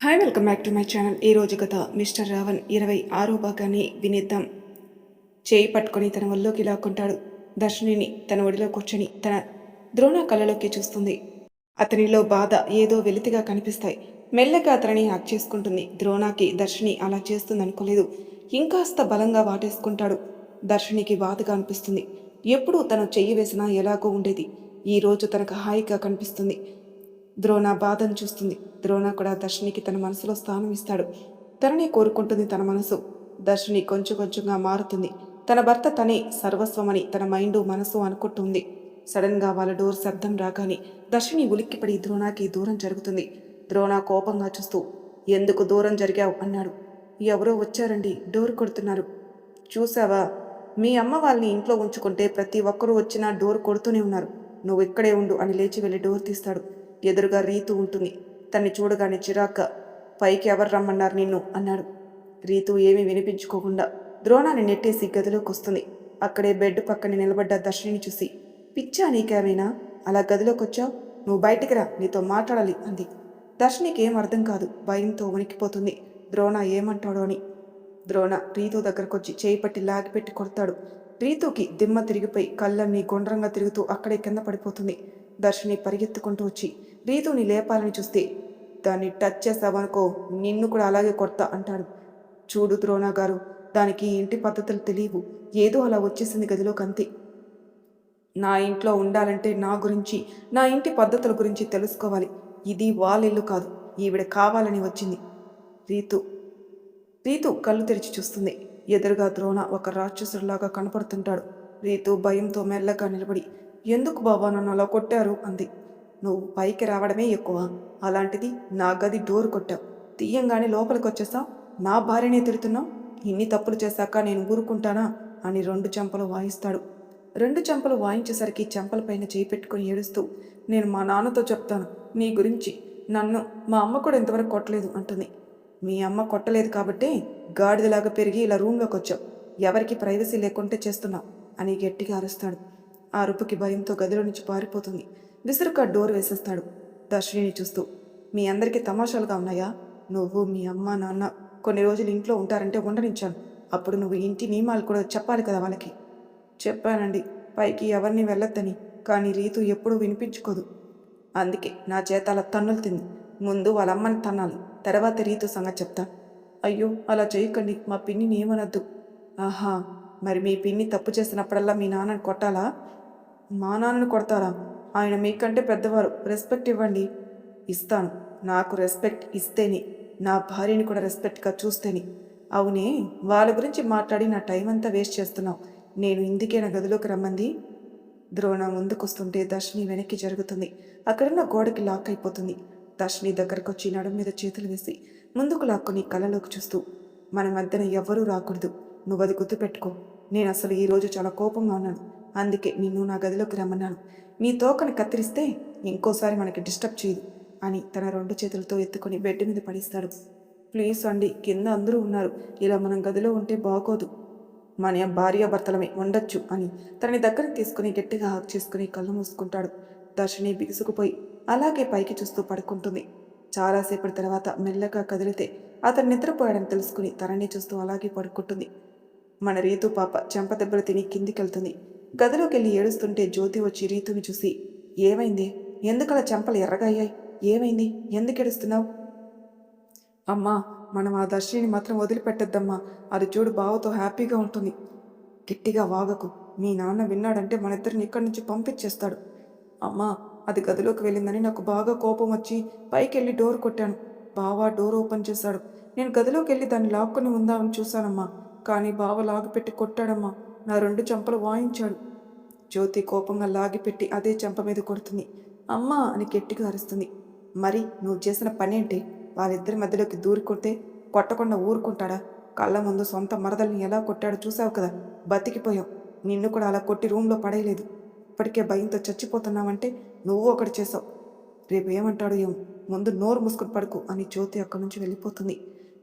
Hi welcome back to my channel. ఈ రోజు కథ మిస్టర్ రావణ్ 26వ భాగాన్ని వినేద్దాం. చేయి పట్టుకొని తన ఒళ్ళోకి లాక్కుంటాడు. దర్శినిని తన ఒడిలో కూర్చొని తన ద్రోణ కళ్ళలోకి చూస్తుంది. అతనిలో బాధ ఏదో వెలితిగా కనిపిస్తాయి. మెల్లగా అతనిని హక్ చేసుకుంటుంది. ద్రోణకి దర్శిని అలా చేస్తుంది అనుకోలేదు. ఇంకాస్త బలంగా వాటేసుకుంటాడు. దర్శినికి బాధగా అనిపిస్తుంది. ఎప్పుడు తను చెయ్యి వేసినా ఎలాగో ఉండేది. ఈ రోజు తనకు హాయిగా కనిపిస్తుంది. ద్రోణ బాధను చూస్తుంది. ద్రోణ కూడా దర్శినికి తన మనసులో స్థానం ఇస్తాడు. తనని కోరుకుంటుంది తన మనసు. దర్శిని కొంచెం కొంచెంగా మారుతుంది. తన భర్త తనే సర్వస్వమని తన మైండు మనసు అనుకుంటుంది. సడన్ గా వాళ్ళ డోర్ శబ్దం రాగానే దర్శిని ఉలిక్కిపడి ద్రోణకి దూరం జరుగుతుంది. ద్రోణ కోపంగా చూస్తూ ఎందుకు దూరం జరిగావు అన్నాడు. ఎవరో వచ్చారండి, డోర్ కొడుతున్నారు. చూసావా, మీ అమ్మ వాళ్ళని ఇంట్లో ఉంచుకుంటే ప్రతి ఒక్కరూ వచ్చినా డోర్ కొడుతూనే ఉన్నారు. నువ్వు ఇక్కడే ఉండు అని లేచి వెళ్ళి డోర్ తీస్తాడు. ఎదురుగా రీతు ఉంటుంది. తన్ని చూడగానే చిరాగ్గా పైకి ఎవరు రమ్మన్నారు నిన్ను అన్నాడు. రీతు ఏమీ వినిపించుకోకుండా ద్రోణాన్ని నెట్టేసి గదిలోకి వస్తుంది. అక్కడే బెడ్ పక్కన నిలబడ్డ దర్శిని చూసి పిచ్చా నీకేమైనా, అలా గదిలోకి వచ్చావు? నువ్వు బయటికి రా, నీతో మాట్లాడాలి అంది. దర్శినికి ఏం అర్థం కాదు. భయంతో వణికిపోతుంది. ద్రోణ ఏమంటాడో అని. ద్రోణ రీతు దగ్గరకొచ్చి చేయి పట్టి లాగిపెట్టి కొడతాడు. రీతుకి దిమ్మ తిరిగిపోయి కళ్ళన్నీ గుండ్రంగా తిరుగుతూ అక్కడే కింద పడిపోతుంది. దర్శిని పరిగెత్తుకుంటూ వచ్చి రీతుని లేపాలని చూస్తే దాన్ని టచ్ చేసావనుకో నిన్ను కూడా అలాగే కొడతా అంటాడు. చూడు ద్రోణ గారు, దానికి ఇంటి పద్ధతులు తెలియవు. ఏదో అలా వచ్చేసింది గదిలోకి అంతే. నా ఇంట్లో ఉండాలంటే నా గురించి, నా ఇంటి పద్ధతుల గురించి తెలుసుకోవాలి. ఇది వాళ్ళ ఇల్లు కాదు. ఈవిడ కావాలని వచ్చింది. రీతు రీతు కళ్ళు తెరిచి చూస్తుంది. ఎదురుగా ద్రోణ ఒక రాక్షసుడిలాగా కనపడుతుంటాడు. రీతు భయంతో మెల్లగా నిలబడి ఎందుకు బాబా నన్ను అలా కొట్టారు అంది. నువ్వు పైకి రావడమే ఎక్కువ, అలాంటిది నా గది డోర్ కొట్టావు. తీయంగానే లోపలికి వచ్చేసావు. నా భార్యనే తిడుతున్నావు. ఇన్ని తప్పులు చేశాక నేను ఊరుకుంటానా అని 2 చెంపలు వాయిస్తాడు. 2 చెంపలు వాయించేసరికి చెంపలపైన చేయి పెట్టుకుని ఏడుస్తూ నేను మా నాన్నతో చెప్తాను నీ గురించి. నన్ను మా అమ్మ కూడా ఇంతవరకు కొట్టలేదు అంటుంది. మీ అమ్మ కొట్టలేదు కాబట్టే గాడిదలాగా పెరిగి ఇలా రూమ్లోకి వచ్చావు. ఎవరికి ప్రైవసీ లేకుంటే చేస్తున్నావు అని గట్టిగా అరుస్తాడు. ఆ అరుపుకి భయంతో గదిలో నుంచి పారిపోతుంది. విసురుగా డోర్ వేసేస్తాడు. దర్శిని చూస్తూ మీ అందరికీ తమాషాలుగా ఉన్నాయా? నువ్వు మీ అమ్మ నాన్న కొన్ని రోజులు ఇంట్లో ఉంటారంటే ఉండనిచ్చాను. అప్పుడు నువ్వు ఇంటి నియమాలు కూడా చెప్పాలి కదా వాళ్ళకి. చెప్పానండి, పైకి ఎవరిని వెళ్ళొద్దని. కానీ రీతు ఎప్పుడూ వినిపించుకోదు. అందుకే నా చేత అలా తన్నులు తింది. ముందు వాళ్ళ అమ్మని తన్నాలి, తర్వాత రీతు సంగతి చెప్తా. అయ్యో అలా చేయకండి, మా పిన్నిని ఏమనొద్దు. ఆహా, మరి మీ పిన్ని తప్పు చేసినప్పుడల్లా మీ నాన్నని కొట్టాలా? మా నాన్నని కొడతారా? ఆయన మీకంటే పెద్దవారు, రెస్పెక్ట్ ఇవ్వండి. ఇస్తాను. నాకు రెస్పెక్ట్ ఇస్తేనే, నా భార్యని కూడా రెస్పెక్ట్గా చూస్తేనే. అవునే, వాళ్ళ గురించి మాట్లాడి నా టైం అంతా వేస్ట్ చేస్తున్నావు. నేను ఇందుకే నా గదిలోకి రమ్మంది. ద్రోణ ముందుకొస్తుంటే దర్శిని వెనక్కి జరుగుతుంది. అక్కడున్న గోడకి లాక్ అయిపోతుంది. దర్శిని దగ్గరకొచ్చి నడుం మీద చేతులు వేసి ముందుకు లాక్కుని కళ్ళలోకి చూస్తూ మన మధ్యన ఎవ్వరూ రాకూడదు. నువ్వు అది గుర్తుపెట్టుకో. నేను అసలు ఈరోజు చాలా కోపంగా ఉన్నాను. అందుకే నిన్ను నా గదిలోకి రమ్మన్నాను. నీ తోకని కత్తిరిస్తే ఇంకోసారి మనకి డిస్టర్బ్ చేయదు అని తన 2 చేతులతో ఎత్తుకొని బెడ్ మీద పడిస్తాడు. ప్లీజ్ అండి, కింద అందరూ ఉన్నారు. ఇలా మనం గదిలో ఉంటే బాగోదు. మన భార్యాభర్తలమే ఉండొచ్చు అని తనని దగ్గరికి తీసుకుని గట్టిగా హాక్ చేసుకుని కళ్ళు మూసుకుంటాడు. దర్శిని బిగుసుకుపోయి అలాగే పైకి చూస్తూ పడుకుంటుంది. చాలాసేపటి తర్వాత మెల్లగా కదిలితే అతను నిద్రపోయాడని తెలుసుకుని తనని చూస్తూ అలాగే పడుకుంటుంది. మన రీతు పాప చెంప దెబ్బలు తిని కిందికెళ్తుంది. గదిలోకి వెళ్ళి ఏడుస్తుంటే జ్యోతి వచ్చి రీతుని చూసి ఏమైంది, ఎందుకలా చెంపలు ఎర్రగా అయ్యాయి, ఏమైంది, ఎందుకు ఏడుస్తున్నావు? అమ్మా, మనం ఆ దర్శిని మాత్రం వదిలిపెట్టద్దమ్మా. అది చూడు బావతో హ్యాపీగా ఉంటుంది. గట్టిగా వాగకు. మీ నాన్న విన్నాడంటే మన ఇద్దరిని ఇక్కడి నుంచి పంపించేస్తాడు. అమ్మా, అది గదిలోకి వెళ్ళిందని నాకు బాగా కోపం వచ్చి పైకి వెళ్ళి డోర్ కొట్టాను. బావ డోర్ ఓపెన్ చేశాడు. నేను గదిలోకి వెళ్ళి దాన్ని లాక్కుని ఉందామని చూశానమ్మా. కానీ బావ లాగిపెట్టి కొట్టాడమ్మా. నా 2 చెంపలు వాయించాడు. జ్యోతి కోపంగా లాగిపెట్టి అదే చెంప మీద కొడుతుంది. అమ్మా అని గట్టిగా అరుస్తుంది. మరి నువ్వు చేసిన పనేంటి? వాళ్ళిద్దరి మధ్యలోకి దూరి కొడితే కొట్టకుండా ఊరుకుంటాడా? కళ్ళ ముందు సొంత మరదల్ని ఎలా కొట్టాడో చూసావు కదా, బతికిపోయావు. నిన్ను కూడా అలా కొట్టి రూమ్లో పడేయలేదు. ఇప్పటికే భయంతో చచ్చిపోతున్నావంటే నువ్వు ఒకటి చేసావు. రేపు ఏమంటాడు ఏమో, ముందు నోరు మూసుకుని పడుకు అని జ్యోతి అక్కడి నుంచి వెళ్ళిపోతుంది.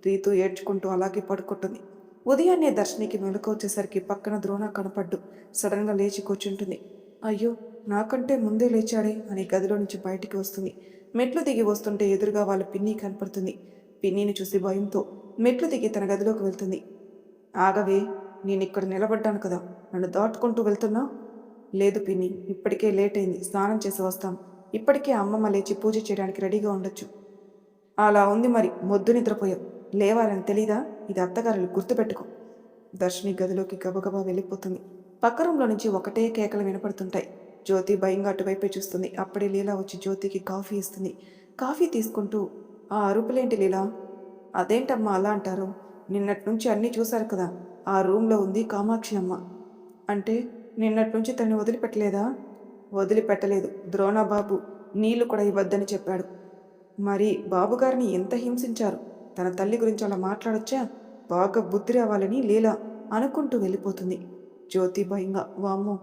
రీతు ఏడ్చుకుంటూ అలాగే పడుకుంటుంది. ఉదయాన్నే దర్శనికి మెలకు వచ్చేసరికి పక్కన ద్రోణ కనపడ్డు. సడన్గా లేచి కూర్చుంటుంది. అయ్యో, నాకంటే ముందే లేచాడే అని గదిలో నుంచి బయటికి వస్తుంది. మెట్లు దిగి వస్తుంటే ఎదురుగా వాళ్ళ పిన్ని కనపడుతుంది. పిన్నిని చూసి భయంతో మెట్లు దిగి తన గదిలోకి వెళ్తుంది. ఆగవే, నేనిక్కడ నిలబడ్డాను కదా, నన్ను దాటుకుంటూ వెళ్తున్నా? లేదు పిన్ని, ఇప్పటికే లేట్ అయింది, స్నానం చేసి వస్తాను. ఇప్పటికే అమ్మమ్మ లేచి పూజ చేయడానికి రెడీగా ఉండొచ్చు. అలా ఉంది మరి, మొద్దు నిద్రపోయావు. లేవాలని తెలీదా? ఇది అత్తగారులు, గుర్తుపెట్టుకో. దర్శిని గదిలోకి గబగబా వెళ్ళిపోతుంది. పక్క రూంలో నుంచి ఒకటే కేకలు వినపడుతుంటాయి. జ్యోతి భయంగా అటువైపే చూస్తుంది. అప్పుడే లీలా వచ్చి జ్యోతికి కాఫీ ఇస్తుంది. కాఫీ తీసుకుంటూ, ఆ అరుపులేంటి లీలా? అదేంటమ్మా అలా అంటారు? నిన్నటి నుంచి అన్నీ చూశారు కదా. ఆ రూమ్లో ఉంది కామాక్షి అమ్మ. అంటే నిన్నటి నుంచి తనని వదిలిపెట్టలేదా? వదిలిపెట్టలేదు. ద్రోణబాబు నీళ్లు కూడా ఇవ్వద్దని చెప్పాడు. మరి బాబుగారిని ఎంత హింసించారు? తన తల్లి గురించి అలా మాట్లాడొచ్చా? బాగా బుద్ధి రావాలని లీలా అనుకుంటూ వెళ్ళిపోతుంది. జ్యోతి భయంగా, వామ్మో,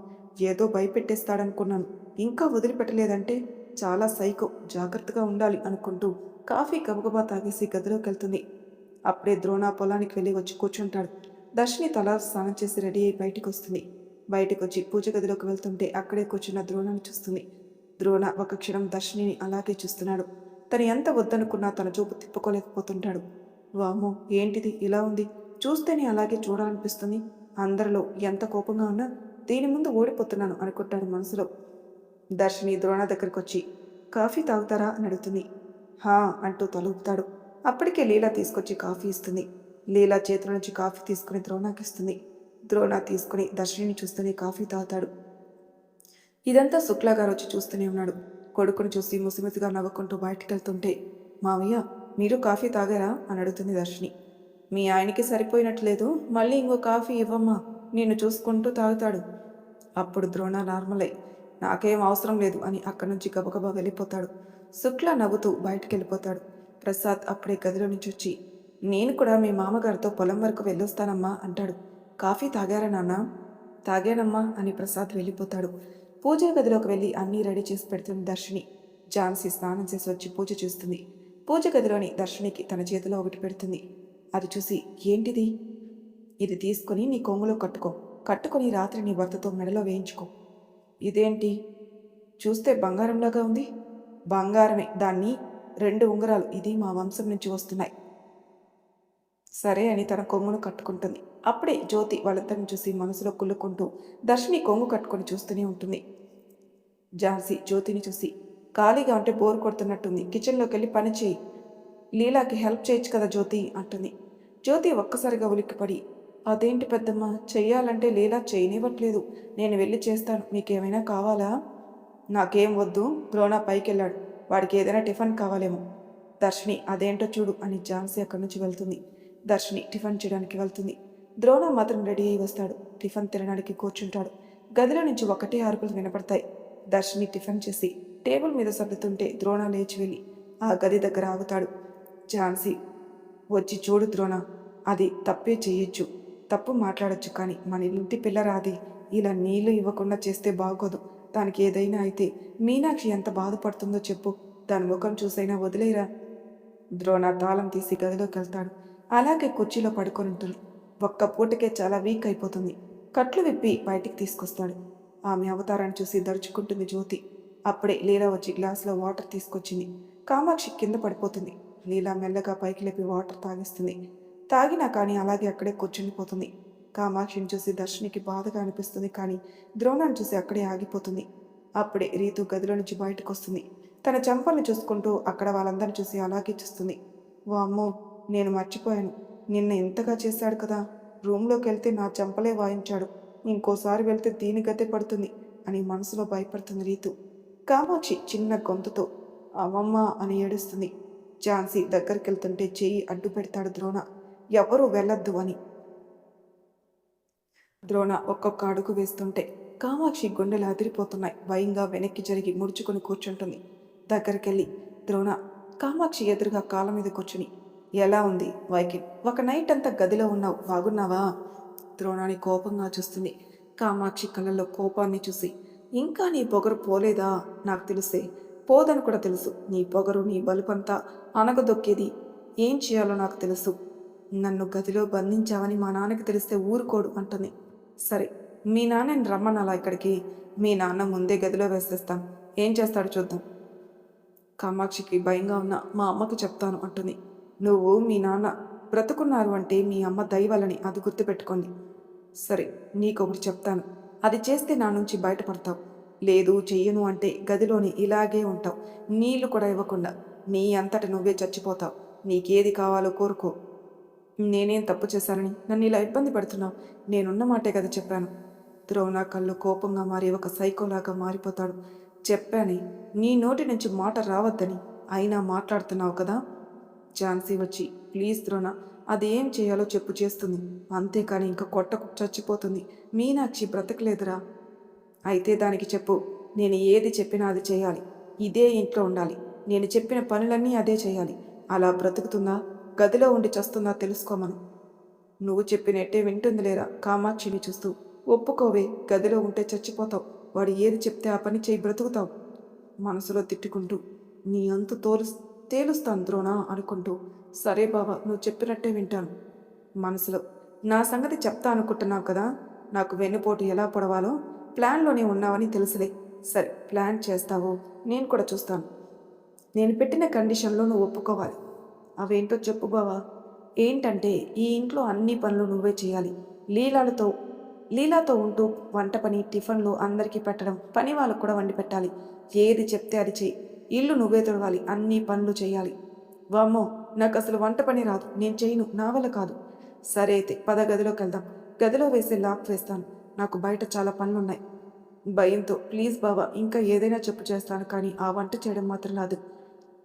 ఏదో భయపెట్టేస్తాడనుకున్నాను, ఇంకా వదిలిపెట్టలేదంటే చాలా సైకో, జాగ్రత్తగా ఉండాలి అనుకుంటూ కాఫీ గబగబా తాగేసి గదిలోకి వెళ్తుంది. అప్పుడే ద్రోణ పొలానికి వెళ్ళి వచ్చి కూర్చుంటాడు. దర్శిని తల స్నానం చేసి రెడీ అయి బయటికి వస్తుంది. బయటకు వచ్చి పూజ గదిలోకి వెళ్తుంటే అక్కడే కూర్చున్న ద్రోణని చూస్తుంది. ద్రోణ ఒక క్షణం దర్శినిని అలాగే చూస్తున్నాడు. తను ఎంత వద్దనుకున్నా తన చూపు తిప్పుకోలేకపోతుంటాడు. వామో, ఏంటిది ఇలా ఉంది? చూస్తేనే అలాగే చూడాలనిపిస్తుంది. అందరిలో ఎంత కోపంగా ఉన్నా దీని ముందు ఓడిపోతున్నాను అనుకుంటాడు మనసులో. దర్శిని ద్రోణ దగ్గరికి వచ్చి, కాఫీ తాగుతారా అని అడుగుతుంది. హా అంటూ తలుపుతాడు. అప్పటికే లీలా తీసుకొచ్చి కాఫీ ఇస్తుంది. లీలా చేతుల నుంచి కాఫీ తీసుకుని ద్రోణకి ఇస్తుంది. ద్రోణ తీసుకుని దర్శిని చూస్తూనే కాఫీ తాగుతాడు. ఇదంతా శుక్లా గారు వచ్చి చూస్తూనే ఉన్నాడు. కొడుకును చూసి ముసిముసిగా నవ్వుకుంటూ బయటికి వెళ్తుంటే, మావయ్య, మీరు కాఫీ తాగారా అని అడుగుతుంది దర్శిని. మీ ఆయనకి సరిపోయినట్లేదు, మళ్ళీ ఇంకో కాఫీ ఇవ్వమ్మా, నిన్ను చూసుకుంటూ తాగుతాడు. అప్పుడు ద్రోణ నార్మలై, నాకేం అవసరం లేదు అని అక్కడి నుంచి గబగబా వెళ్ళిపోతాడు. శుక్లా నవ్వుతూ బయటికి వెళ్ళిపోతాడు. ప్రసాద్ అప్పుడే గదిలో నుంచి వచ్చి, నేను కూడా మీ మామగారితో పొలం వరకు వెళ్ళొస్తానమ్మా అంటాడు. కాఫీ తాగారా నాన్న? తాగానమ్మా అని ప్రసాద్ వెళ్ళిపోతాడు. పూజా గదిలోకి వెళ్ళి అన్నీ రెడీ చేసి పెడుతుంది దర్శిని. ఝాన్సీ స్నానం చేసి వచ్చి పూజ చేస్తుంది. పూజ గదిలోని దర్శినికి తన చేతిలో ఒకటి పెడుతుంది. అది చూసి, ఏంటిది? ఇది తీసుకుని నీ కొంగులో కట్టుకొని రాత్రి నీ భర్తతో మెడలో వేయించుకో. ఇదేంటి? చూస్తే బంగారంలాగా ఉంది. బంగారమే, దాన్ని 2 ఉంగరాలు, ఇది మా వంశం నుంచి వస్తున్నాయి. సరే అని తన కొంగును కట్టుకుంటుంది. అప్పుడే జ్యోతి వాళ్ళిద్దరిని చూసి మనసులో కుళ్ళుకుంటూ దర్శిని కొంగు కట్టుకొని చూస్తూనే ఉంటుంది. ఝాన్సీ జ్యోతిని చూసి, ఖాళీగా ఉంటే బోర్ కొడుతున్నట్టుంది, కిచెన్లోకి వెళ్ళి పని చేయి, లీలాకి హెల్ప్ చేయొచ్చు కదా జ్యోతి అంటుంది. జ్యోతి ఒక్కసారిగా ఉలిక్కిపడి, అదేంటి పెద్దమ్మ, చెయ్యాలంటే లీలా చేయనివ్వట్లేదు, నేను వెళ్ళి చేస్తాను, మీకేమైనా కావాలా? నాకేం వద్దు, ద్రోణ పైకి వెళ్ళాడు, వాడికి ఏదైనా టిఫిన్ కావాలేమో. దర్శిని, అదేంటో చూడు అని ఝాన్సీ అక్కడి నుంచి వెళ్తుంది. దర్శిని టిఫిన్ చేయడానికి వెళ్తుంది. ద్రోణ మాత్రం రెడీ అయి వస్తాడు. టిఫిన్ తినడానికి కూర్చుంటాడు. గదిలో నుంచి ఒకటే అరుపులు వినపడతాయి. దర్శిని టిఫిన్ చేసి టేబుల్ మీద సర్దుతుంటే ద్రోణ లేచి వెళ్ళి ఆ గది దగ్గర ఆగుతాడు. ఝాన్సీ వచ్చి, చూడు ద్రోణ, అది తప్పే చేయొచ్చు, తప్పు మాట్లాడొచ్చు, కానీ మన ఇంటి పిల్లరాది ఇలా నీళ్లు ఇవ్వకుండా చేస్తే బాగోదు. దానికి ఏదైనా అయితే మీనాక్షి ఎంత బాధపడుతుందో చెప్పు, దాని ముఖం చూసైనా వదిలేరా. ద్రోణ తాళం తీసి గదిలోకి వెళ్తాడు. అలాగే కుర్చీలో పడుకొని ఉంటాడు. ఒక్క పూటకే చాలా వీక్ అయిపోతుంది. కట్లు విప్పి బయటికి తీసుకొస్తాడు. ఆమె అవతారాన్ని చూసి దడుచుకుంటుంది జ్యోతి. అప్పుడే లీలా వచ్చి గ్లాసులో వాటర్ తీసుకొచ్చింది. కామాక్షి కింద పడిపోతుంది. లీలా మెల్లగా పైకి లేపి వాటర్ తాగిస్తుంది. తాగినా కానీ అలాగే అక్కడే కూర్చుండిపోతుంది. కామాక్షిని చూసి దర్శనికి బాధగా అనిపిస్తుంది, కానీ ద్రోణాన్ని చూసి అక్కడే ఆగిపోతుంది. అప్పుడే రీతు గదిలో నుంచి బయటకు వస్తుంది. తన చెంపల్ని చూసుకుంటూ అక్కడ వాళ్ళందరిని చూసి అలాగే చూస్తుంది. వామ్మో, నేను మర్చిపోయాను, నిన్న ఇంతగా చేశాడు కదా, రూమ్లోకి వెళ్తే నా చెంపలే వాయించాడు, ఇంకోసారి వెళ్తే దీని గతే పడుతుంది అని మనసులో భయపడుతుంది రీతు. కామాక్షి చిన్న గొంతుతో అమ్మమ్మ అని ఏడుస్తుంది. ఝాన్సీ దగ్గరికి వెళ్తుంటే చెయ్యి అడ్డు పెడతాడు ద్రోణ, ఎవరూ వెళ్ళొద్దు అని. ద్రోణ ఒక్కొక్క అడుగు వేస్తుంటే కామాక్షి గుండెలు అదిరిపోతున్నాయి. భయంగా వెనక్కి జరిగి ముడుచుకొని కూర్చుంటుంది. దగ్గరికెళ్ళి, ద్రోణ, కామాక్షి ఎదురుగా కాళ్ళ మీద కూర్చుని, ఎలా ఉంది వైకిల్, ఒక నైట్ అంతా గదిలో ఉన్నావు, బాగున్నావా? ద్రోణాన్ని కోపంగా చూస్తుంది. కామాక్షి కళ్ళల్లో కోపాన్ని చూసి, ఇంకా నీ పొగరు పోలేదా? నాకు తెలిసే పోదని కూడా తెలుసు. నీ పొగరు, నీ బలుపంతా అనగదొక్కేది. ఏం చేయాలో నాకు తెలుసు. నన్ను గదిలో బంధించావని మా నాన్నకి తెలిస్తే ఊరుకోడు అంటుంది. సరే, మీ నాన్నని రమ్మనాలా ఇక్కడికి? మీ నాన్న ముందే గదిలో వేసేస్తాను, ఏం చేస్తాడు చూద్దాం. కామాక్షికి భయంగా ఉన్న, మా అమ్మకి చెప్తాను అంటుంది. నువ్వు మీ నాన్న బ్రతుకున్నారు అంటే మీ అమ్మ దయ వల్లని, అది గుర్తుపెట్టుకోండి. సరే, నీకొకటి చెప్తాను. అది చేస్తే నా నుంచి బయటపడతావు. లేదు చెయ్యను అంటే గదిలోని ఇలాగే ఉంటావు. నీళ్లు కూడా ఇవ్వకుండా. నీ అంతట నువ్వే చచ్చిపోతావు. నీకేది కావాలో కోరుకో. నేనేం తప్పు చేశానని నన్ను ఇలా ఇబ్బంది పెడుతున్నావు? నేనున్న మాటే కదా చెప్పాను. ద్రోణ కళ్ళు కోపంగా మారి ఒక సైకోలాగా మారిపోతాడు. చెప్పానే, నీ నోటి నుంచి మాట రావద్దని. అయినా మాట్లాడుతున్నావు కదా. ఝాన్సీ వచ్చి, ప్లీజ్ ద్రోణ, అది ఏం చేయాలో చెప్పు, చేస్తుంది. అంతేకాని ఇంకా కొట్టకు చచ్చిపోతుంది. మీనాక్షి బ్రతకలేదురా. అయితే దానికి చెప్పు. నేను ఏది చెప్పినా అది చేయాలి. ఇదే ఇంట్లో ఉండాలి. నేను చెప్పిన పనులన్నీ అదే చేయాలి. అలా బ్రతుకుతుందా, గదిలో ఉండి చస్తుందా తెలుసుకోమను. నువ్వు చెప్పినట్టే వింటుంది లేరా కామాక్షిని చూస్తూ. ఒప్పుకోవే, గదిలో ఉంటే చచ్చిపోతావు. వాడు ఏది చెప్తే ఆ పని చేయి, బ్రతుకుతావు. మనసులో తిట్టుకుంటూ, నీ అంతు తేలుస్తాను ద్రోణ అనుకుంటూ, సరే బావా, నువ్వు చెప్పినట్టే వింటాను. మనసులో, నా సంగతి చెప్తా అనుకుంటున్నావు కదా. నాకు వెన్నుపోటు ఎలా పొడవాలో ప్లాన్లోనే ఉన్నావని తెలుసులే. సరే, ప్లాన్ చేస్తావో నేను కూడా చూస్తాను. నేను పెట్టిన కండిషన్లో నువ్వు ఒప్పుకోవాలి. అవేంటో చెప్పు బావా. ఏంటంటే, ఈ ఇంట్లో అన్ని పనులు నువ్వే చేయాలి. లీలాలతో లీలాతో ఉంటూ వంట పని, టిఫిన్లు అందరికీ పెట్టడం, పని వాళ్ళకు కూడా వండి పెట్టాలి. ఏది చెప్తే అది చెయ్యి. ఇల్లు నువ్వే తుడవాలి, అన్ని పనులు చేయాలి. వామ్మో, నాకు అసలు వంట పని రాదు, నేను చేయను, నా వల్ల కాదు. సరే అయితే పద, గదిలోకి వెళ్దాం. గదిలో వేసే లాక్ వేస్తాను. నాకు బయట చాలా పనులున్నాయి. భయంతో, ప్లీజ్ బావా, ఇంకా ఏదైనా చెప్పు, చేస్తాను, కానీ ఆ వంట చేయడం మాత్రం రాదు.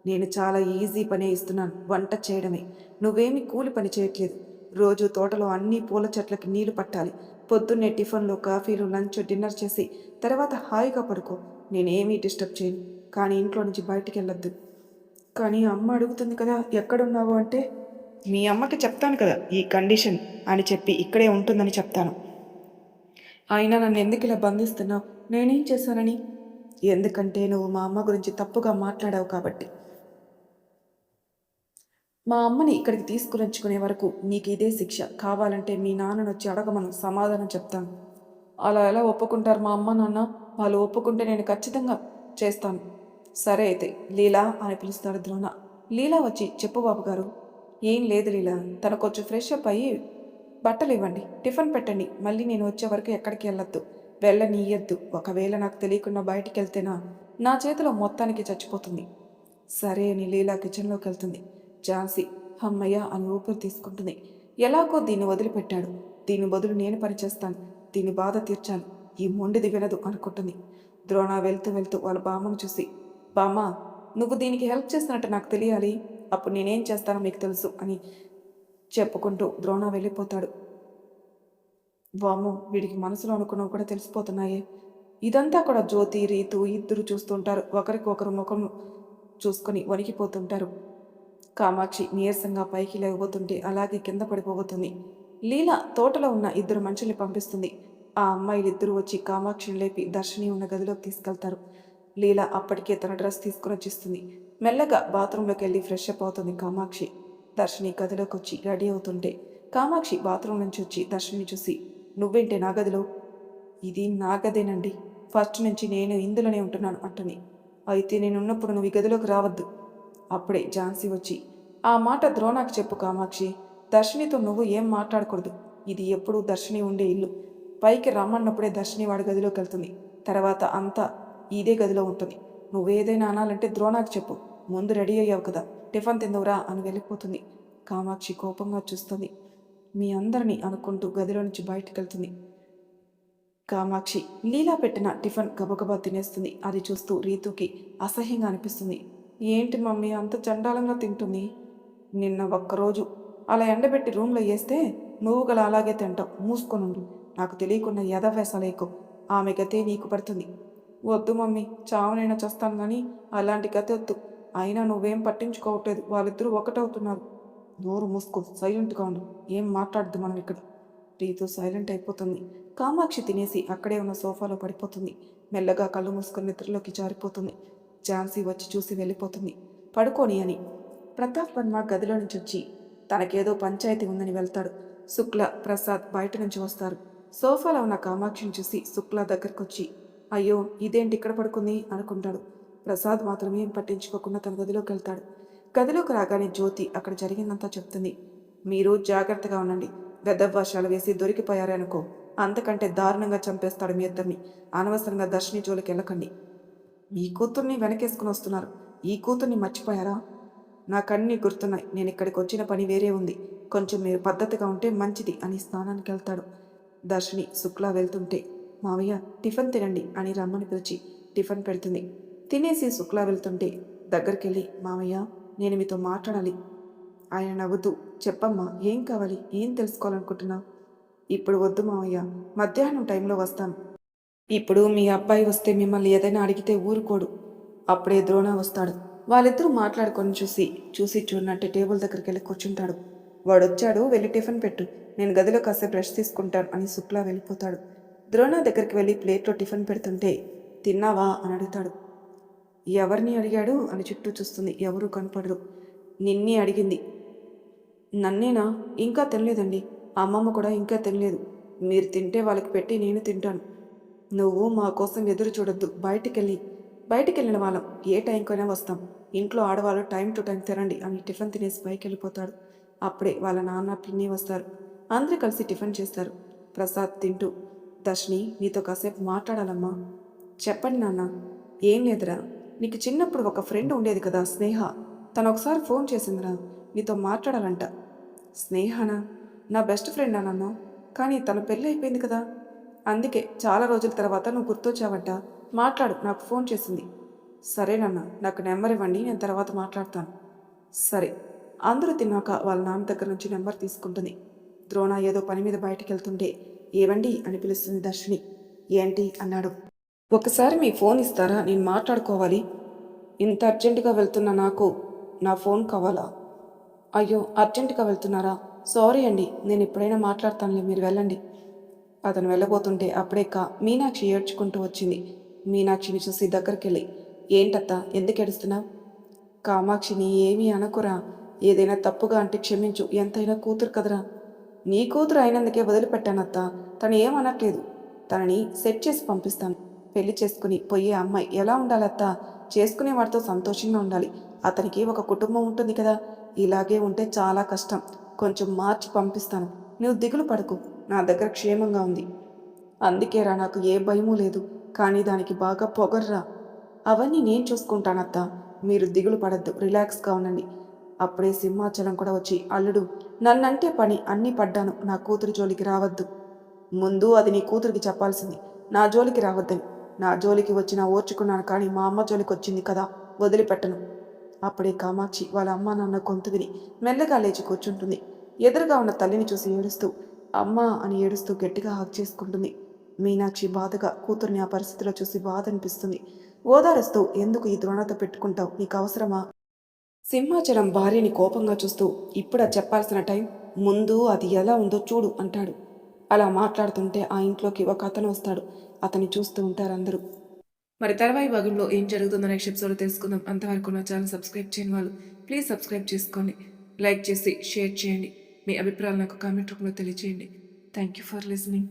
నేను చాలా ఈజీ పనే ఇస్తున్నాను, వంట చేయడమే. నువ్వేమీ కూలి పని చేయట్లేదు. రోజు తోటలో అన్ని పూల చెట్లకి నీళ్లు పట్టాలి. పొద్దున్నే టిఫిన్లు, కాఫీలు, లంచ్, డిన్నర్ చేసి తర్వాత హాయిగా పడుకో. నేనేమీ డిస్టర్బ్ చేయను. కానీ ఇంట్లో నుంచి బయటికి వెళ్ళొద్దు. కానీ అమ్మ అడుగుతుంది కదా, ఎక్కడున్నావు అంటే, మీ అమ్మకి చెప్తాను కదా ఈ కండిషన్ అని చెప్పి ఇక్కడే ఉంటుందని చెప్తాను. అయినా నన్ను ఎందుకు ఇలా బంధిస్తున్నావు? నేనేం చేశానని? ఎందుకంటే నువ్వు మా అమ్మ గురించి తప్పుగా మాట్లాడావు కాబట్టి. మా అమ్మని ఇక్కడికి తీసుకురొచ్చుకునే వరకు నీకు ఇదే శిక్ష. కావాలంటే మీ నాన్నను వచ్చి అడగమను, సమాధానం చెప్తాను. అలా ఎలా ఒప్పుకుంటారు మా అమ్మ నాన్న? వాళ్ళు ఒప్పుకుంటే నేను ఖచ్చితంగా చేస్తాను. సరే అయితే, లీలా అని పిలుస్తాడు ద్రోణ. లీలా వచ్చి, చెప్పు బాబు గారు. ఏం లేదు లీలా, తను కొంచెం ఫ్రెష్ అప్ అయ్యి బట్టలు ఇవ్వండి, టిఫిన్ పెట్టండి. మళ్ళీ నేను వచ్చే వరకు ఎక్కడికి వెళ్ళొద్దు, వెళ్ళనీయద్దు. ఒకవేళ నాకు తెలియకుండా బయటికి వెళ్తేనా నా చేతిలో మొత్తానికి చచ్చిపోతుంది. సరే అని లీలా కిచెన్లోకి వెళ్తుంది. ఝాన్సీ అమ్మయ్య అని ఊపిరి తీసుకుంటుంది. ఎలాగో దీన్ని వదిలిపెట్టాడు, దీని బదులు నేను పనిచేస్తాను, దీని బాధ తీర్చాలి, ఈ మొండిది వినదు అనుకుంటుంది. ద్రోణ వెళ్తూ వెళ్తూ వాళ్ళ బామ్మను చూసి, బామ్మ, నువ్వు దీనికి హెల్ప్ చేసినట్టు నాకు తెలియాలి, అప్పుడు నేనేం చేస్తానో మీకు తెలుసు అని చెప్పుకుంటూ ద్రోణ వెళ్ళిపోతాడు. వామ్మో, వీడికి మనసులో అనుకున్నవి కూడా తెలిసిపోతున్నాయే. ఇదంతా కూడా జ్యోతి, రీతు ఇద్దరు చూస్తుంటారు. ఒకరికొకరు ముఖం చూసుకొని వణికిపోతుంటారు. కామాక్షి నీరసంగా పైకి లేవబోతుంటే అలాగే కింద పడిపోబోతుంది. లీల తోటలో ఉన్న ఇద్దరు మనుషుల్ని పంపిస్తుంది. ఆ అమ్మాయిలిద్దరూ వచ్చి కామాక్షిని లేపి దర్శిని ఉన్న గదిలోకి తీసుకెళ్తారు. లీల అప్పటికే తన డ్రెస్ తీసుకుని వచ్చిస్తుంది. మెల్లగా బాత్రూంలోకి వెళ్ళి ఫ్రెష్ అప్ అవుతుంది కామాక్షి. దర్శిని గదిలోకి వచ్చి రెడీ అవుతుంటే కామాక్షి బాత్రూమ్ నుంచి వచ్చి దర్శిని చూసి, నువ్వేంటే నా గదిలో? ఇది నా గదేనండి, ఫస్ట్ నుంచి నేను ఇందులోనే ఉంటున్నాను అంటుంది. అయితే నేనున్నప్పుడు నువ్వు ఈ గదిలోకి రావద్దు. అప్పుడే ఝాన్సీ వచ్చి, ఆ మాట ద్రోణాకి చెప్పు కామాక్షి, దర్శినితో నువ్వు ఏం మాట్లాడకూడదు. ఇది ఎప్పుడూ దర్శిని ఉండే ఇల్లు. పైకి రమ్మన్నప్పుడే దర్శిని వాడి గదిలోకి వెళ్తుంది. తర్వాత అంతా ఇదే గదిలో ఉంటుంది. నువ్వేదైనా అనాలంటే ద్రోణాకి చెప్పు. ముందు రెడీ అయ్యావు కదా, టిఫిన్ తిందువురా అని వెళ్ళిపోతుంది. కామాక్షి కోపంగా చూస్తుంది. మీ అందరినీ అనుకుంటూ గదిలో నుంచి బయటకు వెళ్తుంది. కామాక్షి లీలా పెట్టిన టిఫిన్ గబగబా తినేస్తుంది. అది చూస్తూ రీతుకి అసహ్యంగా అనిపిస్తుంది. ఏంటి మమ్మీ అంత చండాలంగా తింటుంది? నిన్న ఒక్కరోజు అలా ఎండబెట్టి రూమ్లో వేస్తే నువ్వు గల అలాగే తింటావు. మూసుకొనుండు. నాకు తెలియకుండా యథావేశాలేకు. ఆమె గతే నీకు పడుతుంది. వద్దు మమ్మీ, చావునైనా చేస్తాను కానీ అలాంటి గతి వద్దు. అయినా నువ్వేం పట్టించుకోవట్లేదు, వాళ్ళిద్దరూ ఒకటవుతున్నారు. నోరు మూసుకో, సైలెంట్గా ఉండు, ఏం మాట్లాడద్దు మనం ఇక్కడ. రీతు సైలెంట్ అయిపోతుంది. కామాక్షి తినేసి అక్కడే ఉన్న సోఫాలో పడిపోతుంది. మెల్లగా కళ్ళు మూసుకొని నిద్రలోకి జారిపోతుంది. ఝాన్సీ వచ్చి చూసి వెళ్ళిపోతుంది. పడుకోని అని. ప్రతాప్ వర్మ గదిలో నుంచి వచ్చి తనకేదో పంచాయతీ ఉందని వెళ్తాడు. శుక్ల, ప్రసాద్ బయట నుంచి వస్తారు. సోఫాలో ఉన్న కామాక్షిని చూసి శుక్ల దగ్గరకు వచ్చి, అయ్యో ఇదేంటి ఇక్కడ పడుకుంది అనుకుంటాడు. ప్రసాద్ మాత్రం ఏం పట్టించుకోకుండా తన గదిలోకి వెళ్తాడు. గదిలోకి రాగానే జ్యోతి అక్కడ జరిగిందంతా చెప్తుంది. మీరు జాగ్రత్తగా ఉండండి. గద్దవ్వాషాలు వేసి దొరికిపోయారనుకో, అంతకంటే దారుణంగా చంపేస్తాడు మీ ఇద్దరిని. అనవసరంగా దర్శిని జోలికి వెళ్ళకండి. ఈ కూతుర్ని వెనకేసుకుని వస్తున్నారు. ఈ కూతుర్ని మర్చిపోయారా? నాకన్నీ గుర్తున్నాయి. నేను ఇక్కడికి వచ్చిన పని వేరే ఉంది. కొంచెం మీరు పద్ధతిగా ఉంటే మంచిది అని స్నానానికి వెళ్తాడు. దర్శిని శుక్లా వెళ్తుంటే, మావయ్య టిఫిన్ తినండి అని రమ్మని పిలిచి టిఫిన్ పెడుతుంది. తినేసి శుక్లా వెళ్తుంటే దగ్గరికెళ్ళి, మావయ్య నేను మీతో మాట్లాడాలి. ఆయన నవ్వుతూ, చెప్పమ్మా ఏం కావాలి, ఏం తెలుసుకోవాలనుకుంటున్నావు? ఇప్పుడు వద్దు మావయ్య, మధ్యాహ్నం టైంలో వస్తాను. ఇప్పుడు మీ అబ్బాయి వస్తే మిమ్మల్ని ఏదైనా అడిగితే ఊరుకోడు. అప్పుడే ద్రోణ వస్తాడు. వాళ్ళిద్దరూ మాట్లాడుకొని చూసి చూడనట్టు టేబుల్ దగ్గరికి వెళ్ళి కూర్చుంటాడు. వాడొచ్చాడు, వెళ్ళి టిఫిన్ పెట్టు, నేను గదిలో కాసేపు బ్రష్ తీసుకుంటాను అని శుక్లా వెళ్ళిపోతాడు. ద్రోణ దగ్గరికి వెళ్ళి ప్లేట్లో టిఫిన్ పెడుతుంటే, తిన్నావా అని అడుగుతాడు. ఎవరిని అడిగాడు అని చుట్టూ చూస్తుంది. ఎవరూ కనపడరు. నిన్నే అడిగింది. నన్నేనా? ఇంకా తినలేదండి. అమ్మమ్మ కూడా ఇంకా తినలేదు. మీరు తింటే వాళ్ళకి పెట్టి నేను తింటాను. నువ్వు మా కోసం ఎదురు చూడొద్దు. బయటికెళ్ళిన వాళ్ళం ఏ టైంకైనా వస్తాం. ఇంట్లో ఆడవాళ్ళు టైం టు టైం తినండి అని టిఫిన్ తినేసి పైకి వెళ్ళిపోతాడు. అప్పుడే వాళ్ళ నాన్న పిన్ని వస్తారు. అందరూ కలిసి టిఫిన్ చేస్తారు. ప్రసాద్ తింటూ, దర్శిని నీతో కాసేపు మాట్లాడాలమ్మా. చెప్పండి నాన్న. ఏం లేదురా, నీకు చిన్నప్పుడు ఒక ఫ్రెండ్ ఉండేది కదా, స్నేహ. తను ఒకసారి ఫోన్ చేసిందిరా, నీతో మాట్లాడాలంట. స్నేహనా? నా బెస్ట్ ఫ్రెండా నాన్న? కానీ తన పెళ్ళి అయిపోయింది కదా. అందుకే చాలా రోజుల తర్వాత నువ్వు గుర్తొచ్చావంట. మాట్లాడు, నాకు ఫోన్ చేసింది. సరేనన్నా, నాకు నెంబర్ ఇవ్వండి, నేను తర్వాత మాట్లాడతాను. సరే. అందరూ తిన్నాక వాళ్ళ నాన్న దగ్గర నుంచి నెంబర్ తీసుకుంటుంది. ద్రోణ ఏదో పని మీద బయటికి వెళ్తుంటే, ఏవండి అని పిలుస్తుంది దర్శిని. ఏంటి అన్నాడు. ఒకసారి మీ ఫోన్ ఇస్తారా, నేను మాట్లాడుకోవాలి. ఇంత అర్జెంటుగా వెళ్తున్నా నాకు నా ఫోన్ కావాలా? అయ్యో అర్జెంటుగా వెళ్తున్నారా? సారీ అండి, నేను ఎప్పుడైనా మాట్లాడతానులే, మీరు వెళ్ళండి. అతను వెళ్ళబోతుంటే అప్పుడే మీనాక్షి ఏడ్చుకుంటూ వచ్చింది. మీనాక్షిని చూసి దగ్గరికెళ్ళి, ఏంటత్తా ఎందుకు ఏడుస్తున్నావు? కామాక్షిని ఏమీ అనకురా, ఏదైనా తప్పుగా అంటే క్షమించు, ఎంతైనా కూతురు కదరా. నీ కూతురు అయినందుకే వదిలిపెట్టానత్తా. తను ఏమనట్లేదు. తనని సెట్ చేసి పంపిస్తాను. పెళ్లి చేసుకుని పోయే అమ్మాయి ఎలా ఉండాలత్తా? చేసుకునే వాడితో సంతోషంగా ఉండాలి. అతనికి ఒక కుటుంబం ఉంటుంది కదా. ఇలాగే ఉంటే చాలా కష్టం. కొంచెం మార్చి పంపిస్తాను. నువ్వు దిగులు పడకు, నా దగ్గర క్షేమంగా ఉంది. అందుకేరా నాకు ఏ భయమూ లేదు. కానీ దానికి బాగా పొగర్రా. అవన్నీ నేను చూసుకుంటానత్తా, మీరు దిగులు పడద్దు, రిలాక్స్గా ఉండండి. అప్పుడే సింహాచలం కూడా వచ్చి, అల్లుడు నన్నంటే పని అన్నీ పడ్డాను, నా కూతురి జోలికి రావద్దు. ముందు అది నీ కూతురికి చెప్పాల్సింది, నా జోలికి రావద్దని. నా జోలికి వచ్చినా ఓర్చుకున్నాను, కానీ మా అమ్మ జోలికి వచ్చింది కదా, వదిలిపెట్టను. అప్పుడే కామాక్షి వాళ్ళ అమ్మ నాన్న గొంతు విని మెల్లగా లేచి కూర్చుంటుంది. ఎదురుగా ఉన్న తల్లిని చూసి ఏడుస్తూ, అమ్మా అని ఏడుస్తూ గట్టిగా హాగ్ చేసుకుంటుంది. మీనాక్షి బాధగా కూతుర్ని ఆ పరిస్థితిలో చూసి బాధ అనిపిస్తుంది. ఓదారుస్తూ, ఎందుకు ఈ ద్రోణత పెట్టుకుంటావు, నీకు అవసరమా? సింహాచలం భార్యని కోపంగా చూస్తూ, ఇప్పుడా చెప్పాల్సిన టైం? ముందు అది ఎలా ఉందో చూడు అంటాడు. అలా మాట్లాడుతుంటే ఆ ఇంట్లోకి ఒక అతను వస్తాడు. అతన్ని చూస్తూ ఉంటారు అందరూ. మరి తర్వాయి భాగంలో ఏం జరుగుతుందో నెక్స్ట్ ఎపిసోడ్ తెలుసుకుందాం. అంతవరకు నా ఛానల్ సబ్స్క్రైబ్ చేయని వాళ్ళు ప్లీజ్ సబ్స్క్రైబ్ చేసుకోండి. లైక్ చేసి షేర్ చేయండి. మీ అభిప్రాయాలు నాకు కామెంట్ రూపంలో తెలియజేయండి. Thank you for listening.